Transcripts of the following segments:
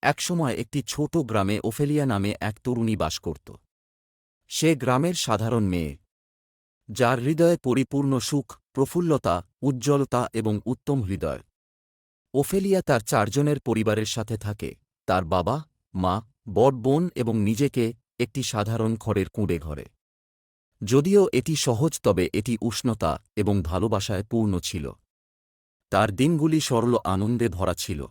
একসময় একটি ছোট গ্রামে ওফেলিয়া নামে এক তরুণী বাস করত। সে গ্রামের সাধারণ মেয়ে, যার হৃদয়ে পরিপূর্ণ সুখ, প্রফুল্লতা, উজ্জ্বলতা এবং উত্তম হৃদয়। ওফেলিয়া তার চারজনের পরিবারের সাথে থাকে, তার বাবা, মা, বড় বোন এবং নিজেকে একটি সাধারণ খড়ের কুঁড়ে ঘরে। যদিও এটি সহজ, তবে এটি উষ্ণতা এবং ভালোবাসায় পূর্ণ ছিল। তার দিনগুলি সরল আনন্দে ভরা ছিল।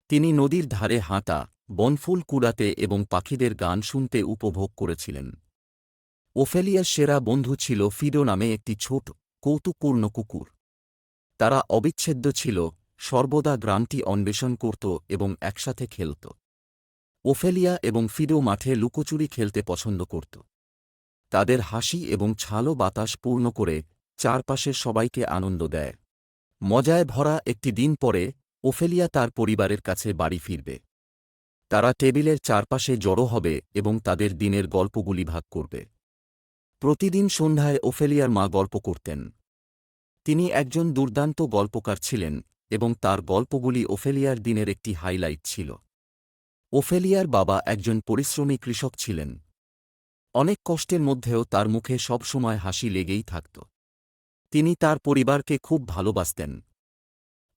তিনি নদীর ধারে হাঁটা, বনফুল কুড়াতে এবং পাখিদের গান শুনতে উপভোগ করেছিলেন। ওফেলিয়ার সেরা বন্ধু ছিল ফিডো নামে একটি ছোট, কৌতুকপূর্ণ কুকুর। তারা অবিচ্ছেদ্য ছিল, সর্বদা গ্রামটি অন্বেষণ করত এবং একসাথে খেলত। ওফেলিয়া এবং ফিডো মাঠে লুকোচুরি খেলতে পছন্দ করত। তাদের হাসি এবং ছালো বাতাস পূর্ণ করে চারপাশের সবাইকে আনন্দ দেয়। মজায় ভরা একটি দিন পরে ওফেলিয়া তার পরিবারের কাছে বাড়ি ফিরবে। তারা টেবিলের চারপাশে জড়ো হবে এবং তাদের দিনের গল্পগুলি ভাগ করবে। প্রতিদিন সন্ধ্যায় ওফেলিয়ার মা গল্প করতেন। তিনি একজন দুর্দান্ত গল্পকার ছিলেন এবং তার গল্পগুলি ওফেলিয়ার দিনের একটি হাইলাইট ছিল। ওফেলিয়ার বাবা একজন পরিশ্রমী কৃষক ছিলেন। অনেক কষ্টের মধ্যেও তার মুখে সবসময় হাসি লেগেই থাকত। তিনি তার পরিবারকে খুব ভালোবাসতেন।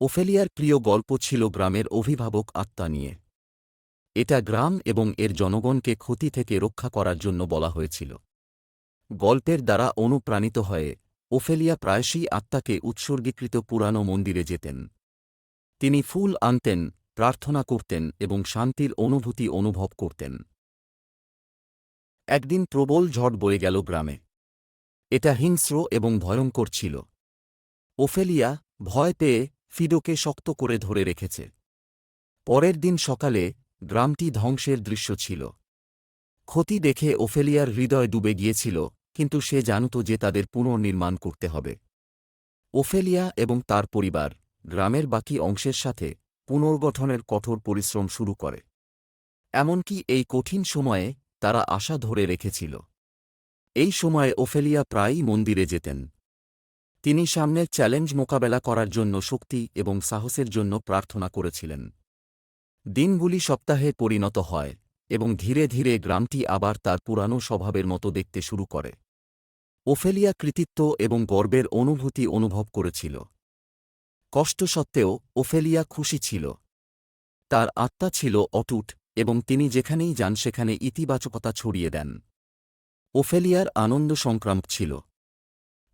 ওফেলিয়ার প্রিয় গল্প ছিল গ্রামের অভিভাবক আত্মা নিয়ে। এটা গ্রাম এবং এর জনগণকে ক্ষতি থেকে রক্ষা করার জন্য বলা হয়েছিল। গল্পের দ্বারা অনুপ্রাণিত হয়ে ওফেলিয়া প্রায়শই আত্মাকে উৎসর্গীকৃত পুরানো মন্দিরে যেতেন। তিনি ফুল আনতেন, প্রার্থনা করতেন এবং শান্তির অনুভূতি অনুভব করতেন। একদিন প্রবল ঝড় বয়ে গেল গ্রামে। এটা হিংস্র এবং ভয়ঙ্কর ছিল। ওফেলিয়া, ভয় পেয়ে, ফিডোকে শক্ত করে ধরে রেখেছে। পরের দিন সকালে গ্রামটি ধ্বংসের দৃশ্য ছিল। ক্ষতি দেখে ওফেলিয়ার হৃদয় ডুবে গিয়েছিল, কিন্তু সে জানত যে তাদের পুনর্নির্মাণ করতে হবে। ওফেলিয়া এবং তার পরিবার গ্রামের বাকি অংশের সাথে পুনর্গঠনের কঠোর পরিশ্রম শুরু করে। এমনকি এই কঠিন সময়ে তারা আশা ধরে রেখেছিল। এই সময়ে ওফেলিয়া প্রায়ই মন্দিরে যেতেন। তিনি সামনের চ্যালেঞ্জ মোকাবেলা করার জন্য শক্তি এবং সাহসের জন্য প্রার্থনা করেছিলেন। দিনগুলি সপ্তাহে পরিণত হয় এবং ধীরে ধীরে গ্রামটি আবার তার পুরানো স্বভাবের মতো দেখতে শুরু করে। ওফেলিয়া কৃতিত্ব এবং গর্বের অনুভূতি অনুভব করেছিল। কষ্ট সত্ত্বেও ওফেলিয়া খুশি ছিল। তার আত্মা ছিল অটুট এবং তিনি যেখানেই যান সেখানে ইতিবাচকতা ছড়িয়ে দেন। ওফেলিয়ার আনন্দ সংক্রামক ছিল।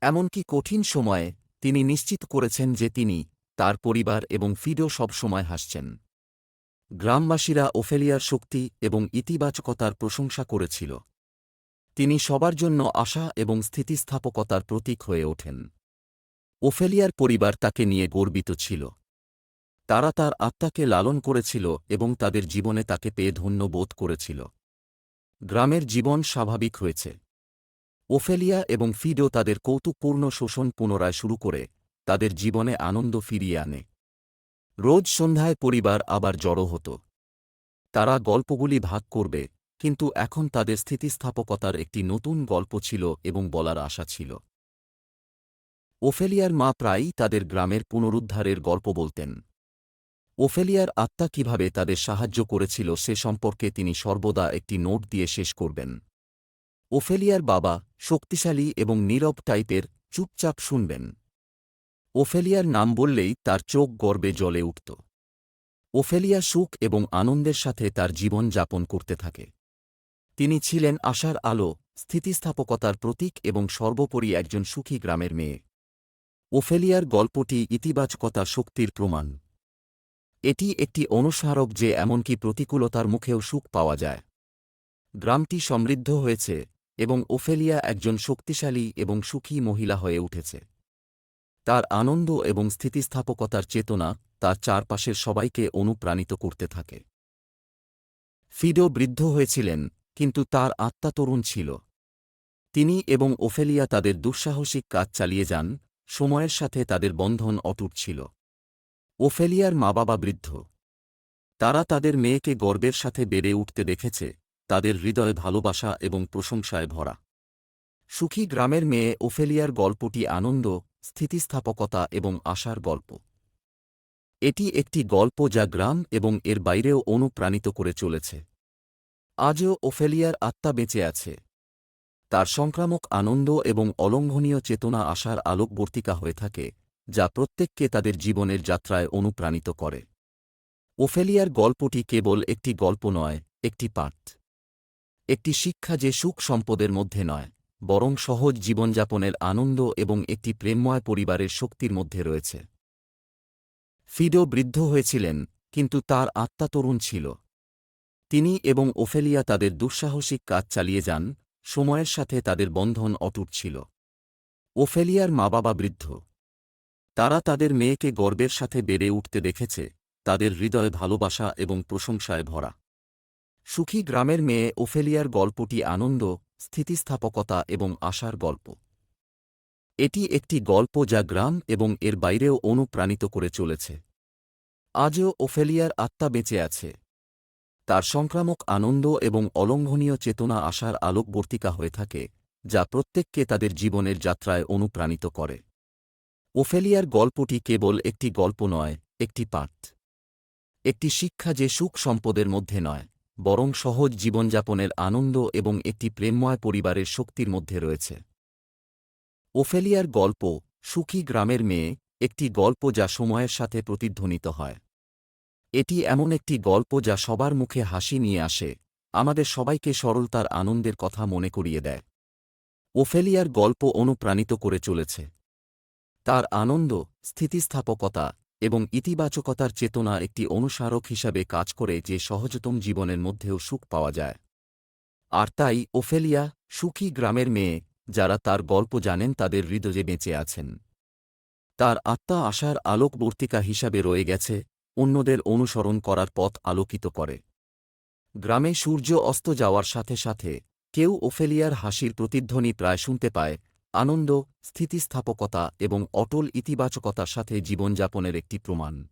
এমনকি কঠিন সময়ে তিনি নিশ্চিত করেছেন যে তিনি, তার পরিবার এবং ফিডো সবসময় হাসছেন। গ্রামবাসীরা ওফেলিয়ার শক্তি এবং ইতিবাচকতার প্রশংসা করেছিল। তিনি সবার জন্য আশা এবং স্থিতিস্থাপকতার প্রতীক হয়ে ওঠেন। ওফেলিয়ার পরিবার তাকে নিয়ে গর্বিত ছিল। তারা তার আত্মাকে লালন করেছিল এবং তাদের জীবনে তাকে পেয়ে ধন্য বোধ করেছিল। গ্রামের জীবন স্বাভাবিক হয়েছে। ওফেলিয়া এবং ফিডো তাদের কৌতুকপূর্ণ শোষণ পুনরায় শুরু করে তাদের জীবনে আনন্দ ফিরিয়ে আনে। রোজ সন্ধ্যায় পরিবার আবার জড়ো হতো। তারা গল্পগুলি ভাগ করবে, কিন্তু এখন তাদের স্থিতিস্থাপকতার একটি নতুন গল্প ছিল এবং বলার আশা ছিল। ওফেলিয়ার মা প্রায়ই তাদের গ্রামের পুনরুদ্ধারের গল্প বলতেন। ওফেলিয়ার আত্মা কিভাবে তাদের সাহায্য করেছিল সে সম্পর্কে তিনি সর্বদা একটি নোট দিয়ে শেষ করবেন। ওফেলিয়ার বাবা শক্তিশালী এবং নীরব টাইপের, চুপচাপ শুনবেন। ওফেলিয়ার নাম বললেই তার চোখ গর্বে জ্বলে উঠত। ওফেলিয়া সুখ এবং আনন্দের সাথে তার জীবন যাপন করতে থাকে। তিনি ছিলেন আশার আলো, স্থিতিস্থাপকতার প্রতীক এবং সর্বোপরি একজন সুখী গ্রামের মেয়ে। ওফেলিয়ার গল্পটি ইতিবাচকতা শক্তির প্রমাণ। এটি একটি অনুস্মারক যে এমনকি প্রতিকূলতার মুখেও সুখ পাওয়া যায়। গ্রামটি সমৃদ্ধ হয়েছে এবং ওফেলিয়া একজন শক্তিশালী এবং সুখী মহিলা হয়ে উঠেছে। তার আনন্দ এবং স্থিতিস্থাপকতার চেতনা তার চারপাশের সবাইকে অনুপ্রাণিত করতে থাকে। ফিডো বৃদ্ধ হয়েছিলেন, কিন্তু তার আত্মা তরুণ ছিল। তিনি এবং ওফেলিয়া তাদের দুঃসাহসিক কাজ চালিয়ে যান, সময়ের সাথে তাদের বন্ধন অটুট ছিল। ওফেলিয়ার মা-বাবা বৃদ্ধ। তারা তাদের মেয়েকে গর্বের সাথে বেড়ে উঠতে দেখেছে, তাদের হৃদয় ভালোবাসা এবং প্রশংসায় ভরা। সুখী গ্রামের মেয়ে ওফেলিয়ার গল্পটি আনন্দ, স্থিতিস্থাপকতা এবং আশার গল্প। এটি একটি গল্প যা গ্রাম এবং এর বাইরেও অনুপ্রাণিত করে চলেছে। আজও ওফেলিয়ার আত্মা বেঁচে আছে। তার সংক্রামক আনন্দ এবং অলঙ্ঘনীয় চেতনা আশার আলোকবর্তিকা হয়ে থাকে, যা প্রত্যেককে তাদের জীবনের যাত্রায় অনুপ্রাণিত করে। ওফেলিয়ার গল্পটি কেবল একটি গল্প নয়, একটি পাঠ। একটি শিক্ষা যে সুখ সম্পদের মধ্যে নয়, বরং সহজ জীবনযাপনের আনন্দ এবং একটি প্রেমময় পরিবারের শক্তির মধ্যে রয়েছে। ফিডো বৃদ্ধ হয়েছিলেন, কিন্তু তার আত্মা তরুণ ছিল। তিনি এবং ওফেলিয়া তাদের দুঃসাহসিক কাজ চালিয়ে যান, সময়ের সাথে তাদের বন্ধন অটুট ছিল। ওফেলিয়ার মা-বাবা বৃদ্ধ। তারা তাদের মেয়েকে গর্বের সাথে বেড়ে উঠতে দেখেছে, তাদের হৃদয় ভালোবাসা এবং প্রশংসায় ভরা। সুখী গ্রামের মেয়ে ওফেলিয়ার গল্পটি আনন্দ, স্থিতিস্থাপকতা এবং আশার গল্প। এটি একটি গল্প যা গ্রাম এবং এর বাইরেও অনুপ্রাণিত করে চলেছে। আজও ওফেলিয়ার আত্মা বেঁচে আছে। তার সংক্রামক আনন্দ এবং অলঙ্ঘনীয় চেতনা আশার আলোকবর্তিকা হয়ে থাকে, যা প্রত্যেককে তাদের জীবনের যাত্রায় অনুপ্রাণিত করে। ওফেলিয়ার গল্পটি কেবল একটি গল্প নয়, একটি পাঠ। একটি শিক্ষা যে সুখ সম্পদের মধ্যে নয়, বরং সহজ জীবনযাপনের আনন্দ এবং একটি প্রেমময় পরিবারের শক্তির মধ্যে রয়েছে। ওফেলিয়ার গল্প, সুখী গ্রামের মেয়ে, একটি গল্প যা সময়ের সাথে প্রতিধ্বনিত হয়। এটি এমন একটি গল্প যা সবার মুখে হাসি নিয়ে আসে, আমাদের সবাইকে সরলতার আনন্দের কথা মনে করিয়ে দেয়। ওফেলিয়ার গল্প অনুপ্রাণিত করে চলেছে। তার আনন্দ, স্থিতিস্থাপকতা এবং ইতিবাচকতার চেতনা একটি অনুস্মারক হিসাবে কাজ করে যে সহজতম জীবনের মধ্যেও সুখ পাওয়া যায়। আর তাই ওফেলিয়া, সুখী গ্রামের মেয়ে, যারা তার গল্প জানেন তাদের হৃদয়ে বেঁচে আছেন। তার আত্মা আশার আলোকবর্তিকা হিসাবে রয়ে গেছে, অন্যদের অনুসরণ করার পথ আলোকিত করে। গ্রামে সূর্য অস্ত যাওয়ার সাথে সাথে কেউ ওফেলিয়ার হাসির প্রতিধ্বনি প্রায় শুনতে পায়, আনন্দ, স্থিতিস্থাপকতা এবং অটল ইতিবাচকতার সাথে জীবনযাপনের একটি প্রমাণ।